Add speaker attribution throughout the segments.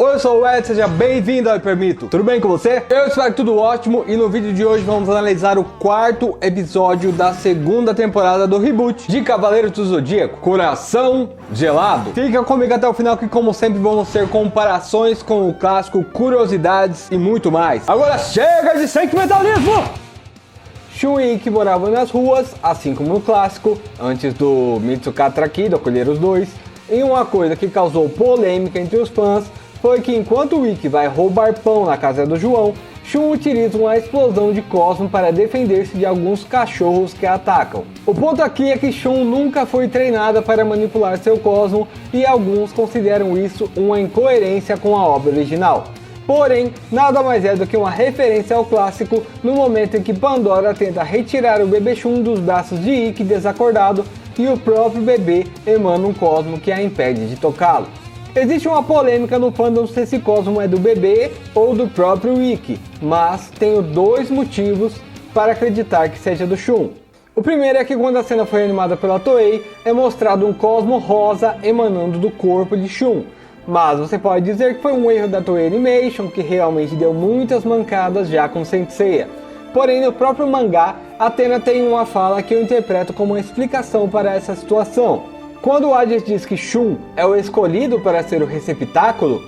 Speaker 1: Oi, eu sou o Ed, seja bem-vindo ao Hipermito. Tudo bem com você? Eu espero que tudo ótimo e no vídeo de hoje vamos analisar o quarto episódio da segunda temporada do reboot de Cavaleiros do Zodíaco, Coração Gelado. Fica comigo até o final que, como sempre, vamos ter comparações com o clássico, curiosidades e muito mais. Agora chega de sentimentalismo! Shun e Ikki moravam nas ruas, assim como no clássico, antes do Mitsukatra Kido acolher os dois, e uma coisa que causou polêmica entre os fãs foi que enquanto o Ikki vai roubar pão na casa do João, Shun utiliza uma explosão de cosmo para defender-se de alguns cachorros que a atacam. O ponto aqui é que Shun nunca foi treinada para manipular seu cosmo e alguns consideram isso uma incoerência com a obra original. Porém, nada mais é do que uma referência ao clássico no momento em que Pandora tenta retirar o bebê Shun dos braços de Ikki desacordado e o próprio bebê emana um cosmo que a impede de tocá-lo. Existe uma polêmica no fandom se esse cosmo é do bebê ou do próprio Ikki, mas tenho dois motivos para acreditar que seja do Shun. O primeiro é que quando a cena foi animada pela Toei, é mostrado um cosmo rosa emanando do corpo de Shun. Mas você pode dizer que foi um erro da Toei Animation, que realmente deu muitas mancadas já com Saint Seiya. Porém, no próprio mangá, Athena tem uma fala que eu interpreto como uma explicação para essa situação. Quando Hades diz que Shun é o escolhido para ser o receptáculo,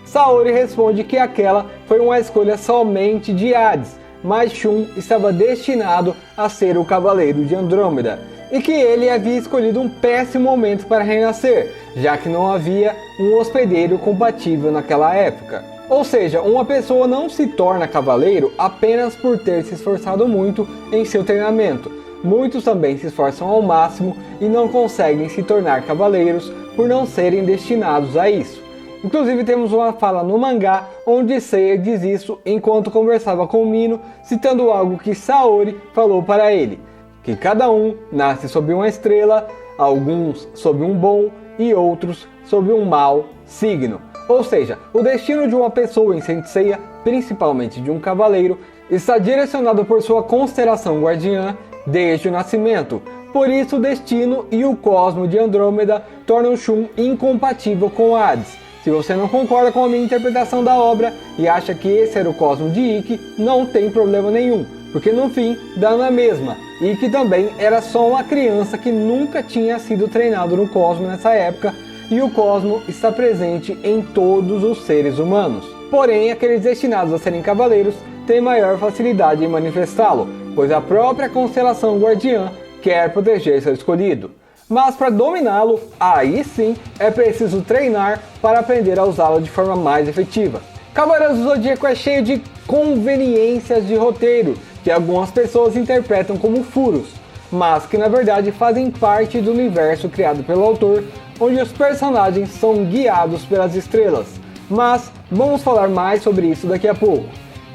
Speaker 1: Saori responde que aquela foi uma escolha somente de Hades, mas Shun estava destinado a ser o Cavaleiro de Andrômeda, e que ele havia escolhido um péssimo momento para renascer, já que não havia um hospedeiro compatível naquela época. Ou seja, uma pessoa não se torna cavaleiro apenas por ter se esforçado muito em seu treinamento. Muitos também se esforçam ao máximo e não conseguem se tornar cavaleiros por não serem destinados a isso. Inclusive temos uma fala no mangá onde Seiya diz isso enquanto conversava com Mino, citando algo que Saori falou para ele, que cada um nasce sob uma estrela, alguns sob um bom e outros sob um mau signo. Ou seja, o destino de uma pessoa em Saint Seiya, principalmente de um cavaleiro, está direcionado por sua constelação guardiã desde o nascimento. Por isso o destino e o cosmo de Andrômeda tornam Shun incompatível com Hades. Se você não concorda com a minha interpretação da obra e acha que esse era o cosmo de Ikki, não tem problema nenhum, porque no fim dá na mesma. Ikki também era só uma criança que nunca tinha sido treinado no cosmo nessa época, e o cosmo está presente em todos os seres humanos. Porém, aqueles destinados a serem cavaleiros têm maior facilidade em manifestá-lo, pois a própria constelação guardiã quer proteger seu escolhido. Mas para dominá-lo, aí sim é preciso treinar para aprender a usá-lo de forma mais efetiva. Cavaleiros do Zodíaco é cheio de conveniências de roteiro, que algumas pessoas interpretam como furos, mas que na verdade fazem parte do universo criado pelo autor, onde os personagens são guiados pelas estrelas. Mas vamos falar mais sobre isso daqui a pouco.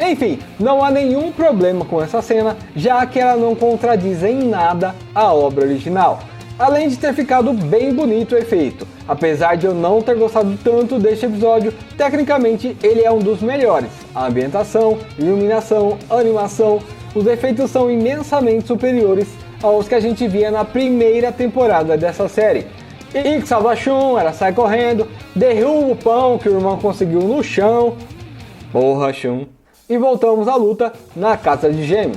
Speaker 1: Enfim, não há nenhum problema com essa cena, já que ela não contradiz em nada a obra original. Além de ter ficado bem bonito o efeito. Apesar de eu não ter gostado tanto deste episódio, tecnicamente ele é um dos melhores. A ambientação, iluminação, animação, os efeitos são imensamente superiores aos que a gente via na primeira temporada dessa série. Ikki salva Shun, ela sai correndo, derruba o pão que o irmão conseguiu no chão. Porra, Shun. E voltamos à luta na Casa de Gêmeos.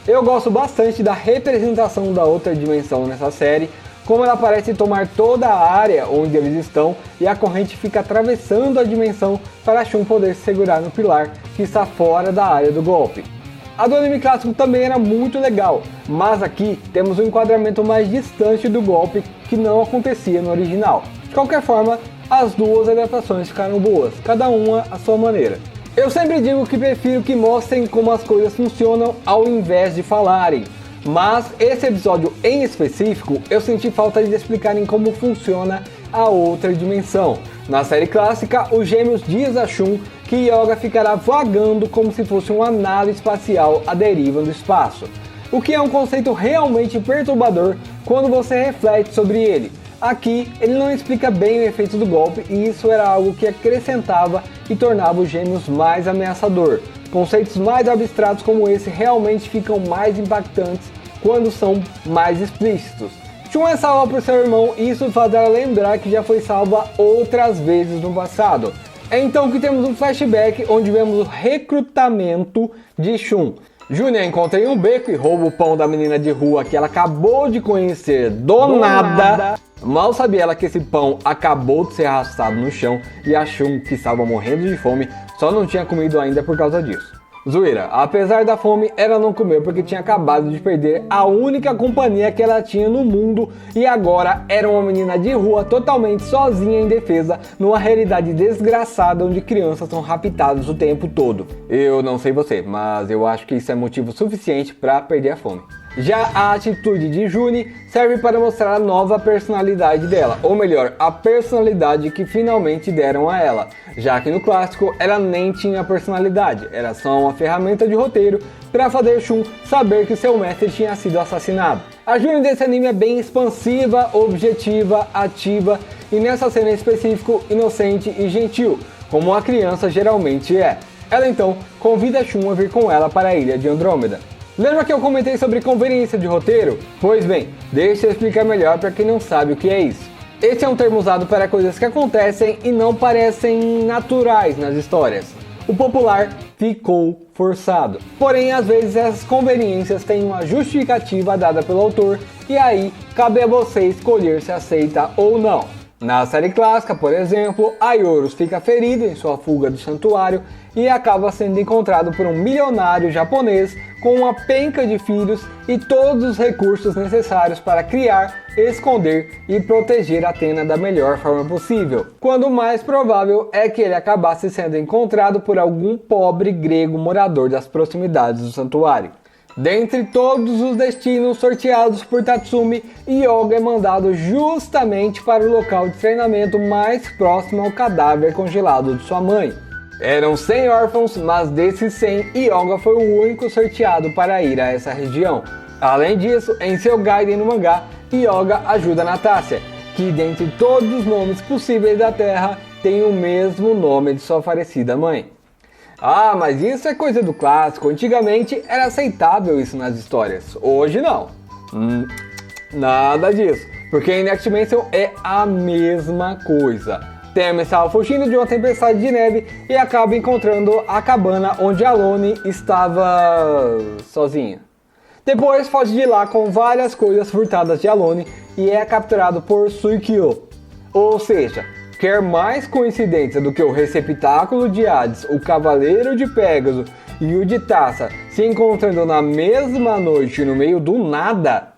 Speaker 1: Eu gosto bastante da representação da outra dimensão nessa série, como ela parece tomar toda a área onde eles estão e a corrente fica atravessando a dimensão para Shun poder se segurar no pilar que está fora da área do golpe. A do anime clássico também era muito legal, mas aqui temos um enquadramento mais distante do golpe que não acontecia no original. De qualquer forma, as duas adaptações ficaram boas, cada uma à sua maneira. Eu sempre digo que prefiro que mostrem como as coisas funcionam ao invés de falarem, mas esse episódio em específico eu senti falta de explicarem como funciona a outra dimensão. Na série clássica, os gêmeos diz a Shun que Yoga ficará vagando como se fosse uma nave espacial à deriva do espaço, o que é um conceito realmente perturbador quando você reflete sobre ele. Aqui, ele não explica bem o efeito do golpe e isso era algo que acrescentava e tornava os gêmeos mais ameaçador. Conceitos mais abstratos como esse realmente ficam mais impactantes quando são mais explícitos. Shun é salva por seu irmão e isso faz ela lembrar que já foi salva outras vezes no passado. É então que temos um flashback onde vemos o recrutamento de Shun. Júnior encontra em um beco e rouba o pão da menina de rua que ela acabou de conhecer do nada. Mal sabia ela que esse pão acabou de ser arrastado no chão e a Shun, que estava morrendo de fome, só não tinha comido ainda por causa disso. Zoeira, apesar da fome, ela não comeu porque tinha acabado de perder a única companhia que ela tinha no mundo e agora era uma menina de rua totalmente sozinha e indefesa numa realidade desgraçada onde crianças são raptadas o tempo todo. Eu não sei você, mas eu acho que isso é motivo suficiente para perder a fome. Já a atitude de Juni serve para mostrar a nova personalidade dela, ou melhor, a personalidade que finalmente deram a ela, já que no clássico ela nem tinha personalidade, era só uma ferramenta de roteiro para fazer Shun saber que seu mestre tinha sido assassinado. A Juni desse anime é bem expansiva, objetiva, ativa e nessa cena em específico inocente e gentil, como uma criança geralmente é. Ela então convida Shun a vir com ela para a ilha de Andrômeda. Lembra que eu comentei sobre conveniência de roteiro? Pois bem, deixa eu explicar melhor para quem não sabe o que é isso. Esse é um termo usado para coisas que acontecem e não parecem naturais nas histórias. O popular ficou forçado. Porém, às vezes essas conveniências têm uma justificativa dada pelo autor e aí cabe a você escolher se aceita ou não. Na série clássica, por exemplo, Aioros fica ferido em sua fuga do santuário e acaba sendo encontrado por um milionário japonês com uma penca de filhos e todos os recursos necessários para criar, esconder e proteger Athena da melhor forma possível, quando o mais provável é que ele acabasse sendo encontrado por algum pobre grego morador das proximidades do santuário. Dentre todos os destinos sorteados por Tatsumi, Hyoga é mandado justamente para o local de treinamento mais próximo ao cadáver congelado de sua mãe. Eram 100 órfãos, mas desses 100, Hyoga foi o único sorteado para ir a essa região. Além disso, em seu guide no mangá, Hyoga ajuda Natácia, que dentre todos os nomes possíveis da Terra, tem o mesmo nome de sua falecida mãe. Ah, mas isso é coisa do clássico, antigamente era aceitável isso nas histórias, hoje não. Nada disso, porque em Next Dimension é a mesma coisa. Temi estava fugindo de uma tempestade de neve e acaba encontrando a cabana onde Alone estava sozinha. Depois foge de lá com várias coisas furtadas de Alone e é capturado por Suikyo. Ou seja, quer mais coincidência do que o receptáculo de Hades, o Cavaleiro de Pégaso e o de Taça se encontrando na mesma noite no meio do nada?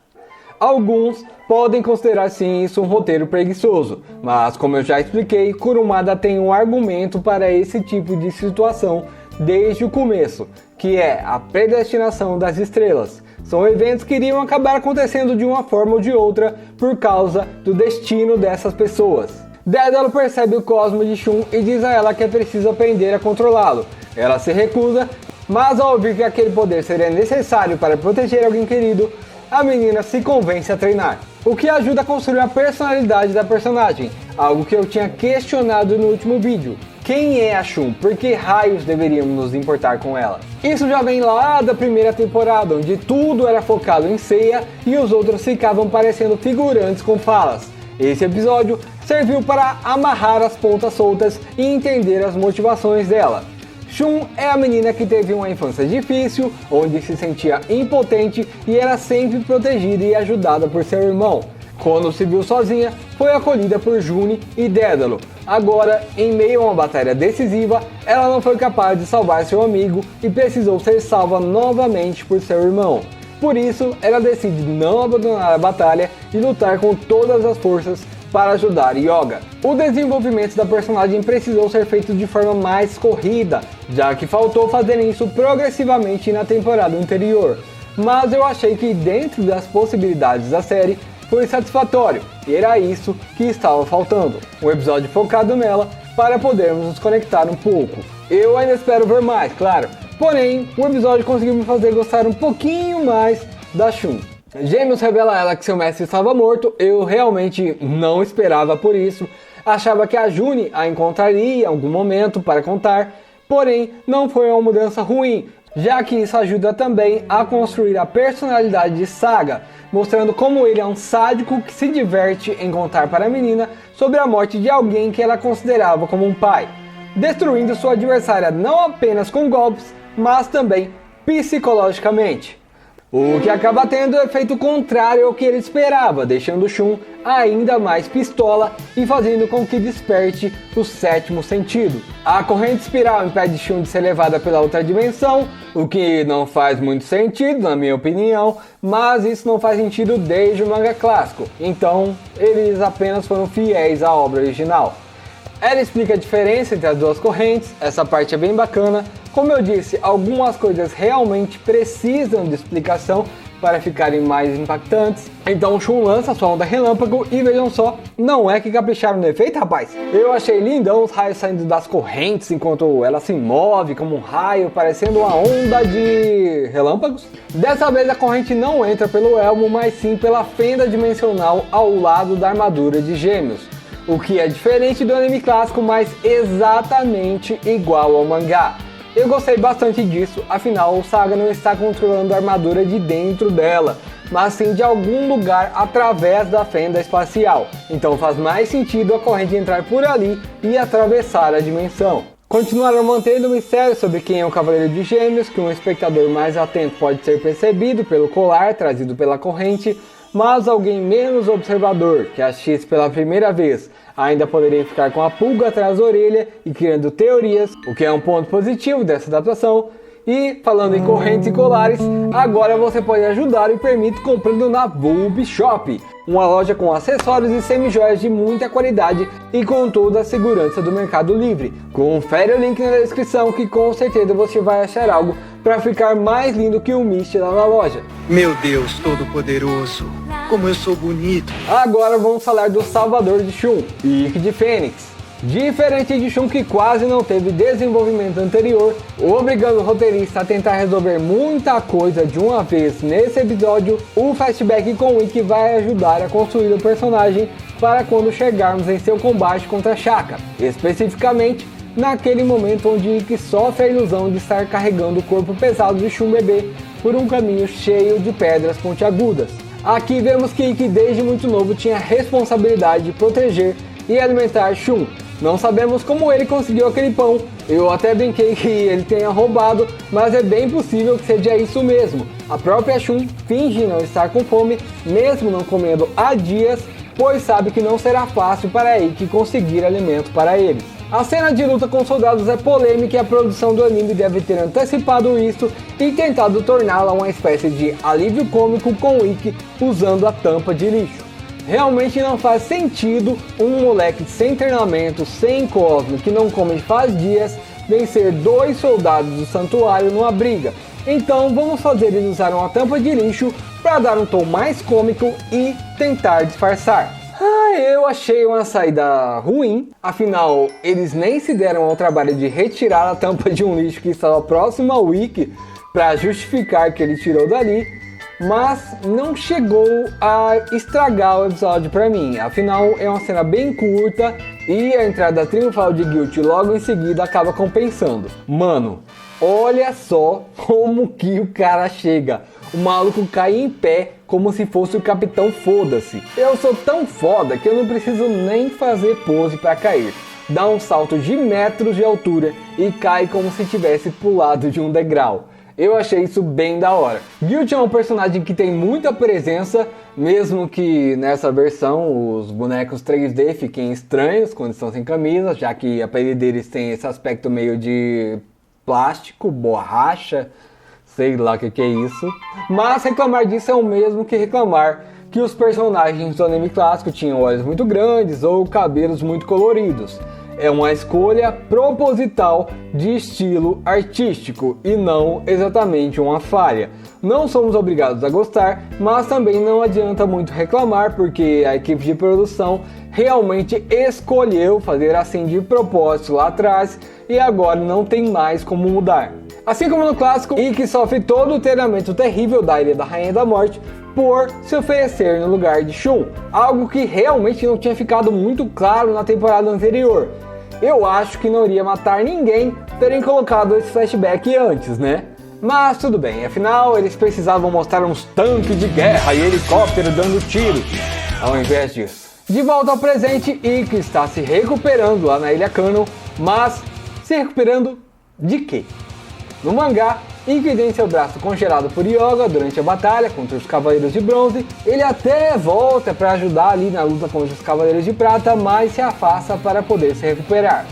Speaker 1: Alguns podem considerar sim isso um roteiro preguiçoso, mas como eu já expliquei, Kurumada tem um argumento para esse tipo de situação desde o começo, que é a predestinação das estrelas. São eventos que iriam acabar acontecendo de uma forma ou de outra por causa do destino dessas pessoas. Dédalo percebe o cosmo de Shun e diz a ela que é preciso aprender a controlá-lo. Ela se recusa, mas ao ouvir que aquele poder seria necessário para proteger alguém querido, a menina se convence a treinar, o que ajuda a construir a personalidade da personagem, algo que eu tinha questionado no último vídeo. Quem é a Shun? Por que raios deveríamos nos importar com ela? Isso já vem lá da primeira temporada, onde tudo era focado em Seiya e os outros ficavam parecendo figurantes com falas. Esse episódio serviu para amarrar as pontas soltas e entender as motivações dela. Shun é a menina que teve uma infância difícil, onde se sentia impotente e era sempre protegida e ajudada por seu irmão. Quando se viu sozinha, foi acolhida por Juni e Dédalo. Agora, em meio a uma batalha decisiva, ela não foi capaz de salvar seu amigo e precisou ser salva novamente por seu irmão. Por isso, ela decide não abandonar a batalha e lutar com todas as forças para ajudar Hyoga. O desenvolvimento da personagem precisou ser feito de forma mais corrida, já que faltou fazer isso progressivamente na temporada anterior. Mas eu achei que dentro das possibilidades da série, foi satisfatório, e era isso que estava faltando. Um episódio focado nela para podermos nos conectar um pouco. Eu ainda espero ver mais, claro. Porém, o episódio conseguiu me fazer gostar um pouquinho mais da Shun. Gêmeos revela a ela que seu mestre estava morto, eu realmente não esperava por isso. Achava que a Juni a encontraria em algum momento para contar, porém não foi uma mudança ruim, já que isso ajuda também a construir a personalidade de Saga, mostrando como ele é um sádico que se diverte em contar para a menina sobre a morte de alguém que ela considerava como um pai. destruindo sua adversária não apenas com golpes, mas também psicologicamente. O que acaba tendo o efeito contrário ao que ele esperava, deixando Shun ainda mais pistola e fazendo com que desperte o sétimo sentido. A corrente espiral impede Shun de ser levada pela outra dimensão, o que não faz muito sentido na minha opinião, mas isso não faz sentido desde o manga clássico, então eles apenas foram fiéis à obra original. Ela explica a diferença entre as duas correntes, essa parte é bem bacana. Como eu disse, algumas coisas realmente precisam de explicação para ficarem mais impactantes. Então o Shun lança sua onda relâmpago e vejam só, não é que capricharam no efeito, rapaz? Eu achei lindão os raios saindo das correntes enquanto ela se move como um raio, parecendo uma onda de relâmpagos. Dessa vez a corrente não entra pelo elmo, mas sim pela fenda dimensional ao lado da armadura de Gêmeos. O que é diferente do anime clássico, mas exatamente igual ao mangá. Eu gostei bastante disso, afinal o Saga não está controlando a armadura de dentro dela, mas sim de algum lugar através da fenda espacial. Então faz mais sentido a corrente entrar por ali e atravessar a dimensão. Continuaram mantendo o mistério sobre quem é o Cavaleiro de Gêmeos, que um espectador mais atento pode ser percebido pelo colar trazido pela corrente, mas alguém menos observador, que assiste pela primeira vez, ainda poderia ficar com a pulga atrás da orelha e criando teorias, o que é um ponto positivo dessa adaptação. E falando em correntes e colares, agora você pode ajudar o Permito comprando na Bulb Shop, uma loja com acessórios e semi-joias de muita qualidade e com toda a segurança do Mercado Livre. Confere o link na descrição que com certeza você vai achar algo para ficar mais lindo que o Misty lá na loja.
Speaker 2: Meu Deus Todo-Poderoso, como eu sou bonito.
Speaker 1: Agora vamos falar do Salvador de Shun, Ikki de Fênix. Diferente de Shun, que quase não teve desenvolvimento anterior, obrigando o roteirista a tentar resolver muita coisa de uma vez nesse episódio, o flashback com Ikki vai ajudar a construir o personagem para quando chegarmos em seu combate contra Shaka, especificamente naquele momento onde Ikki sofre a ilusão de estar carregando o corpo pesado de Shun bebê por um caminho cheio de pedras pontiagudas. Aqui vemos que Ikki desde muito novo tinha a responsabilidade de proteger e alimentar Shun. Não sabemos como ele conseguiu aquele pão, eu até brinquei que ele tenha roubado, mas é bem possível que seja isso mesmo. A própria Shun finge não estar com fome, mesmo não comendo há dias, pois sabe que não será fácil para Ikki conseguir alimento para eles. A cena de luta com soldados é polêmica e a produção do anime deve ter antecipado isso e tentado torná-la uma espécie de alívio cômico com Ikki usando a tampa de lixo. Realmente não faz sentido um moleque sem treinamento, sem Cosmo, que não come faz dias, vencer 2 soldados do santuário numa briga. Então vamos fazer eles usar uma tampa de lixo para dar um tom mais cômico e tentar disfarçar. Eu achei uma saída ruim, afinal eles nem se deram ao trabalho de retirar a tampa de um lixo que estava próximo ao Ikki para justificar que ele tirou dali. Mas não chegou a estragar o episódio pra mim, afinal é uma cena bem curta e a entrada triunfal de Guilt logo em seguida acaba compensando. Mano, olha só como que o cara chega, o maluco cai em pé como se fosse o Capitão Foda-se. Eu sou tão foda que eu não preciso nem fazer pose pra cair. Dá um salto de metros de altura e cai como se tivesse pulado de um degrau. Eu achei isso bem da hora. Guilt é um personagem que tem muita presença, mesmo que nessa versão os bonecos 3D fiquem estranhos quando estão sem camisa, já que a pele deles tem esse aspecto meio de plástico, borracha, sei lá o que é isso. Mas reclamar disso é o mesmo que reclamar que os personagens do anime clássico tinham olhos muito grandes ou cabelos muito coloridos. É uma escolha proposital de estilo artístico e não exatamente uma falha. Não somos obrigados a gostar, mas também não adianta muito reclamar porque a equipe de produção realmente escolheu fazer assim de propósito lá atrás e agora não tem mais como mudar. Assim como no clássico, Ikki sofre todo o treinamento terrível da Ilha da Rainha da Morte por se oferecer no lugar de Shun, algo que realmente não tinha ficado muito claro na temporada anterior. Eu acho que não iria matar ninguém terem colocado esse flashback antes, né? Mas tudo bem, afinal eles precisavam mostrar uns tanques de guerra e helicóptero dando tiro, ao invés disso. De volta ao presente, Ikki está se recuperando lá na Ilha Canon, mas Se recuperando de quê? No mangá, Ikki tem seu braço congelado por Hyoga durante a batalha contra os Cavaleiros de Bronze. Ele até volta para ajudar ali na luta contra os Cavaleiros de Prata, mas se afasta para poder se recuperar.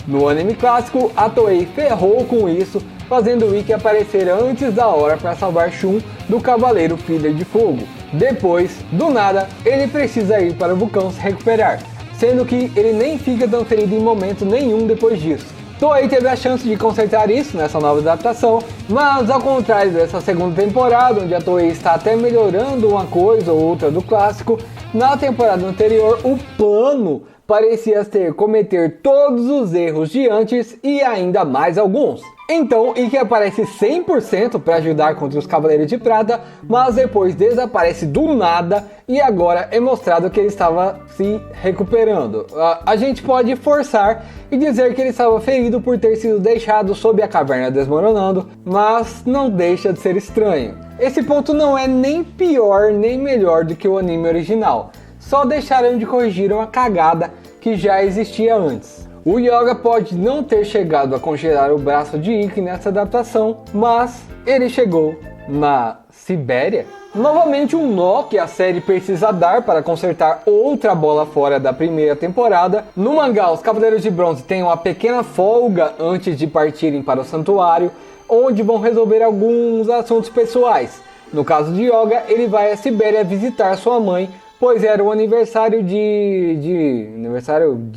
Speaker 1: No anime clássico, a Toei ferrou com isso, fazendo o Ikki aparecer antes da hora para salvar Shun do Cavaleiro Filho de Fogo. Depois, do nada, ele precisa ir para o vulcão se recuperar, sendo que ele nem fica tão ferido em momento nenhum depois disso. Toei teve a chance de consertar isso nessa nova adaptação, mas ao contrário dessa segunda temporada, onde a Toei está até melhorando uma coisa ou outra do clássico, na temporada anterior o plano parecia ser cometer todos os erros de antes e ainda mais alguns. Então, Ikki aparece 100% para ajudar contra os Cavaleiros de Prata, mas depois desaparece do nada e agora é mostrado que ele estava se recuperando. A gente pode forçar e dizer que ele estava ferido por ter sido deixado sob a caverna desmoronando, mas não deixa de ser estranho. Esse ponto não é nem pior nem melhor do que o anime original, só deixaram de corrigir uma cagada que já existia antes. O Hyoga pode não ter chegado a congelar o braço de Ikki nessa adaptação, mas ele chegou na Sibéria. Novamente um nó que a série precisa dar para consertar outra bola fora da primeira temporada. No mangá, os Cavaleiros de Bronze têm uma pequena folga antes de partirem para o santuário, onde vão resolver alguns assuntos pessoais. No caso de Hyoga, ele vai à Sibéria visitar sua mãe, pois era o aniversário de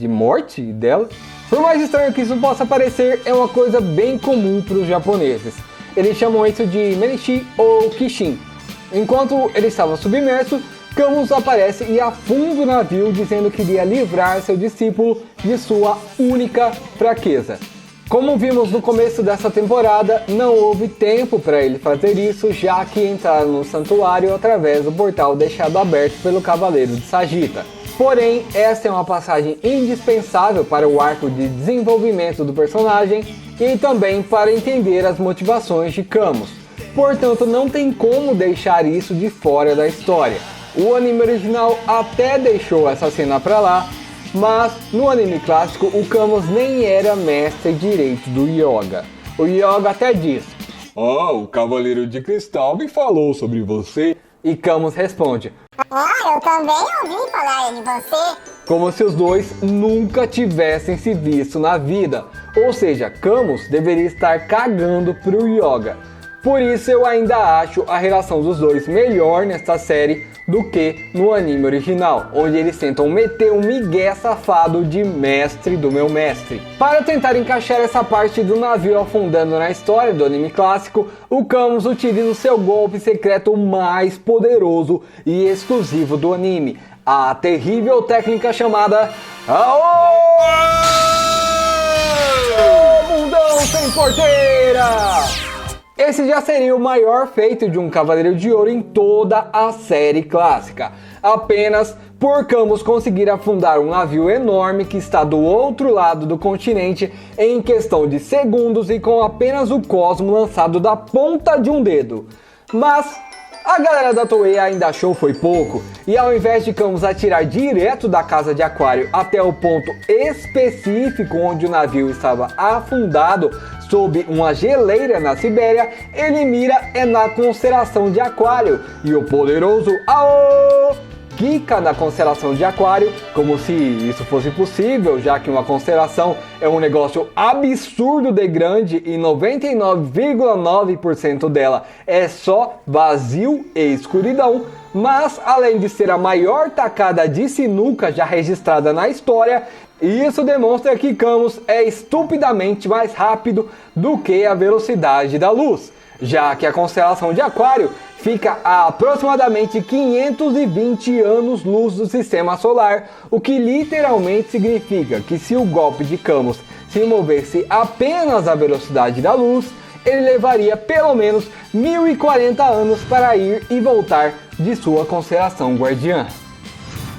Speaker 1: morte dela. Por mais estranho que isso possa parecer, é uma coisa bem comum para os japoneses. Eles chamam isso de Menishi ou Kishin. Enquanto ele estava submerso, Camus aparece e afunda o navio, dizendo que iria livrar seu discípulo de sua única fraqueza. Como vimos no começo dessa temporada, não houve tempo para ele fazer isso, já que entraram no santuário através do portal deixado aberto pelo Cavaleiro de Sagitta. Porém, essa é uma passagem indispensável para o arco de desenvolvimento do personagem e também para entender as motivações de Camus. Portanto, não tem como deixar isso de fora da história. O anime original até deixou essa cena para lá, mas no anime clássico o Camus nem era mestre direito do Hyoga. O Hyoga até diz:
Speaker 3: o Cavaleiro de Cristal me falou sobre você.
Speaker 1: E Camus responde:
Speaker 4: eu também ouvi falar de você.
Speaker 1: Como se os dois nunca tivessem se visto na vida. Ou seja, Camus deveria estar cagando pro Hyoga. Por isso eu ainda acho a relação dos dois melhor nesta série do que no anime original, onde eles tentam meter um migué safado de mestre do meu mestre. Para tentar encaixar essa parte do navio afundando na história do anime clássico, o Camus utiliza o seu golpe secreto mais poderoso e exclusivo do anime, a terrível técnica chamada Aô! Mundão sem porteira! Esse já seria o maior feito de um Cavaleiro de Ouro em toda a série clássica. Apenas por Camus conseguir afundar um navio enorme que está do outro lado do continente em questão de segundos e com apenas o cosmo lançado da ponta de um dedo. Mas a galera da Toei ainda achou foi pouco, e ao invés de Camus atirar direto da casa de Aquário até o ponto específico onde o navio estava afundado sob uma geleira na Sibéria, ele mira na constelação de Aquário, e o poderoso Aô! Quica na constelação de Aquário, como se isso fosse possível, já que uma constelação é um negócio absurdo de grande e 99,9% dela é só vazio e escuridão. Mas além de ser a maior tacada de sinuca já registrada na história, isso demonstra que Camus é estupidamente mais rápido do que a velocidade da luz, já que a constelação de Aquário fica a aproximadamente 520 anos-luz do sistema solar, o que literalmente significa que se o golpe de Camus se movesse apenas à velocidade da luz, ele levaria pelo menos 1040 anos para ir e voltar de sua constelação guardiã.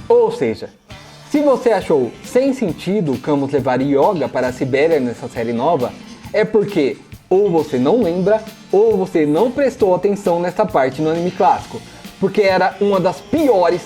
Speaker 1: Ou seja, se você achou sem sentido Camus levar Hyoga para a Sibéria nessa série nova, é porque ou você não lembra, ou você não prestou atenção nessa parte no anime clássico, porque era uma das piores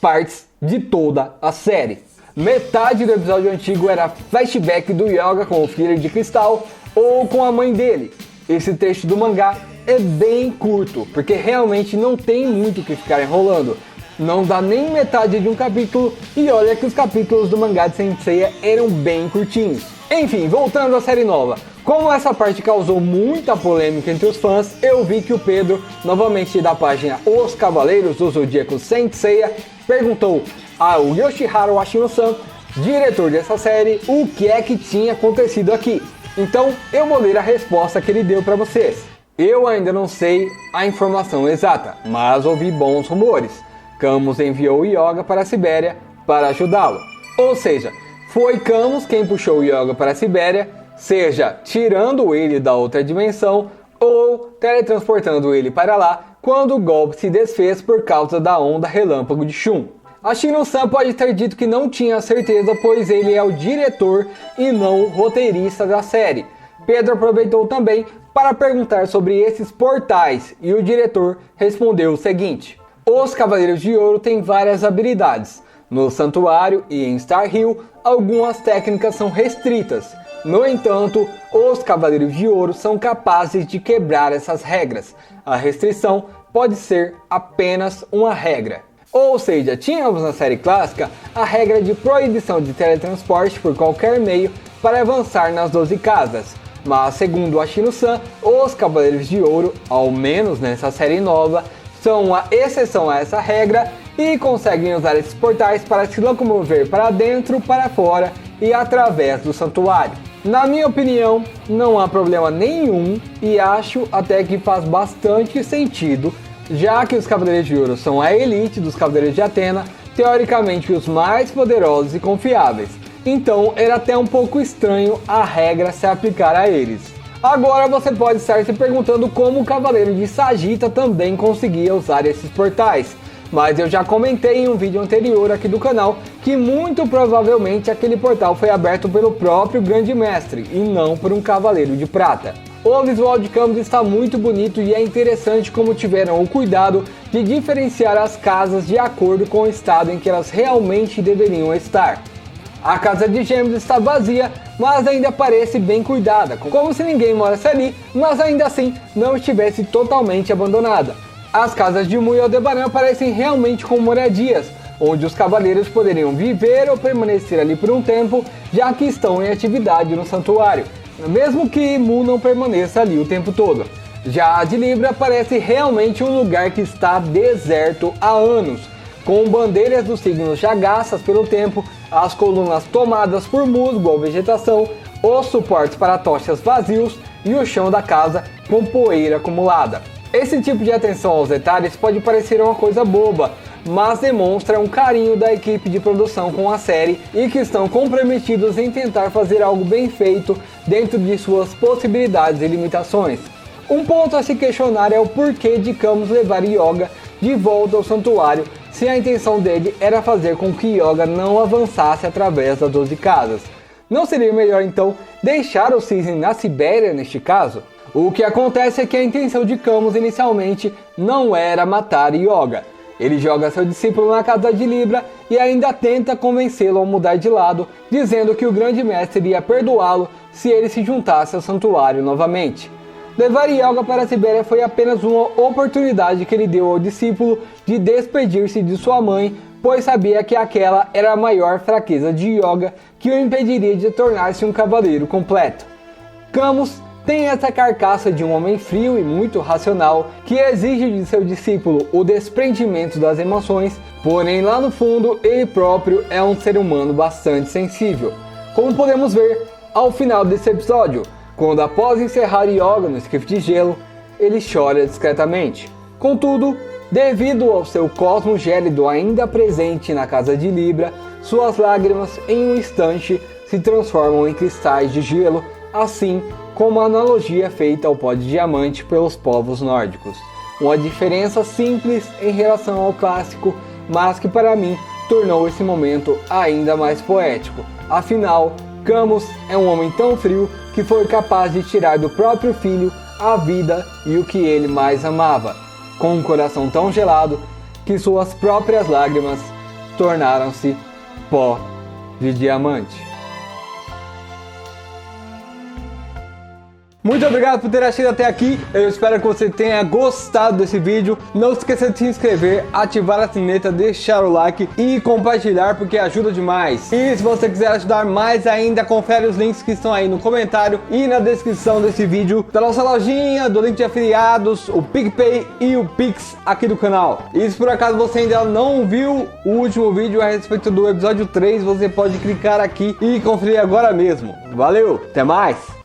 Speaker 1: partes de toda a série. Metade do episódio antigo era flashback do Yoga com o filho de cristal ou com a mãe dele. Esse trecho do mangá é bem curto, porque realmente não tem muito o que ficar enrolando. Não dá nem metade de um capítulo, e olha que os capítulos do mangá de Saint Seiya eram bem curtinhos. Enfim, voltando à série nova. Como essa parte causou muita polêmica entre os fãs, eu vi que o Pedro, novamente da página Os Cavaleiros do Zodíaco Saint Seiya, perguntou ao Yoshiharu Ashino-san, diretor dessa série, o que é que tinha acontecido aqui. Então eu vou ler a resposta que ele deu para vocês. Eu ainda não sei a informação exata, mas ouvi bons rumores. Camus enviou Yoga para a Sibéria para ajudá-lo. Ou seja, foi Camus quem puxou Yoga para a Sibéria, seja tirando ele da outra dimensão ou teletransportando ele para lá quando o golpe se desfez por causa da onda relâmpago de Shun. Ashino-san pode ter dito que não tinha certeza, pois ele é o diretor e não o roteirista da série. Pedro aproveitou também para perguntar sobre esses portais e o diretor respondeu o seguinte: os Cavaleiros de Ouro têm várias habilidades. No Santuário e em Star Hill, algumas técnicas são restritas. No entanto, os Cavaleiros de Ouro são capazes de quebrar essas regras. A restrição pode ser apenas uma regra. Ou seja, tínhamos na série clássica a regra de proibição de teletransporte por qualquer meio para avançar nas 12 casas. Mas segundo Ashino-san, os Cavaleiros de Ouro, ao menos nessa série nova, são uma exceção a essa regra e conseguem usar esses portais para se locomover para dentro, para fora e através do santuário. Na minha opinião, não há problema nenhum e acho até que faz bastante sentido, já que os Cavaleiros de Ouro são a elite dos Cavaleiros de Atena, teoricamente os mais poderosos e confiáveis. Então era até um pouco estranho a regra se aplicar a eles. Agora você pode estar se perguntando como o Cavaleiro de Sagitta também conseguia usar esses portais. Mas eu já comentei em um vídeo anterior aqui do canal que muito provavelmente aquele portal foi aberto pelo próprio Grande Mestre e não por um Cavaleiro de Prata. O visual de Camus está muito bonito e é interessante como tiveram o cuidado de diferenciar as casas de acordo com o estado em que elas realmente deveriam estar. A casa de Gêmeos está vazia, mas ainda parece bem cuidada, como se ninguém morasse ali, mas ainda assim não estivesse totalmente abandonada. As casas de Mu e Aldebaran parecem realmente como moradias, onde os cavaleiros poderiam viver ou permanecer ali por um tempo, já que estão em atividade no santuário, mesmo que Mu não permaneça ali o tempo todo. Já a de Libra parece realmente um lugar que está deserto há anos, com bandeiras dos signos já gastas pelo tempo, as colunas tomadas por musgo ou vegetação, os suportes para tochas vazios e o chão da casa com poeira acumulada. Esse tipo de atenção aos detalhes pode parecer uma coisa boba, mas demonstra um carinho da equipe de produção com a série e que estão comprometidos em tentar fazer algo bem feito dentro de suas possibilidades e limitações. Um ponto a se questionar é o porquê de Camus levar Yoga de volta ao santuário, se a intenção dele era fazer com que Yoga não avançasse através das 12 casas. Não seria melhor então deixar o cisne na Sibéria neste caso? O que acontece é que a intenção de Camus inicialmente não era matar Yoga. Ele joga seu discípulo na casa de Libra e ainda tenta convencê-lo a mudar de lado, dizendo que o grande mestre ia perdoá-lo se ele se juntasse ao santuário novamente. Levar Yoga para a Sibéria foi apenas uma oportunidade que ele deu ao discípulo de despedir-se de sua mãe, pois sabia que aquela era a maior fraqueza de Yoga que o impediria de tornar-se um cavaleiro completo. Camus tem essa carcaça de um homem frio e muito racional que exige de seu discípulo o desprendimento das emoções, porém lá no fundo ele próprio é um ser humano bastante sensível. Como podemos ver ao final desse episódio, quando após encerrar Yoga no esquife de gelo, ele chora discretamente. Contudo, devido ao seu cosmo gélido ainda presente na casa de Libra, suas lágrimas em um instante se transformam em cristais de gelo, assim como a analogia feita ao pó de diamante pelos povos nórdicos. Uma diferença simples em relação ao clássico, mas que para mim tornou esse momento ainda mais poético. Afinal, Camus é um homem tão frio que foi capaz de tirar do próprio filho a vida e o que ele mais amava, com um coração tão gelado que suas próprias lágrimas tornaram-se pó de diamante. Muito obrigado por ter assistido até aqui, eu espero que você tenha gostado desse vídeo. Não se esqueça de se inscrever, ativar a sineta, deixar o like e compartilhar porque ajuda demais. E se você quiser ajudar mais ainda, confere os links que estão aí no comentário e na descrição desse vídeo, da nossa lojinha, do link de afiliados, o PicPay e o Pix aqui do canal. E se por acaso você ainda não viu o último vídeo a respeito do episódio 3, você pode clicar aqui e conferir agora mesmo. Valeu, até mais!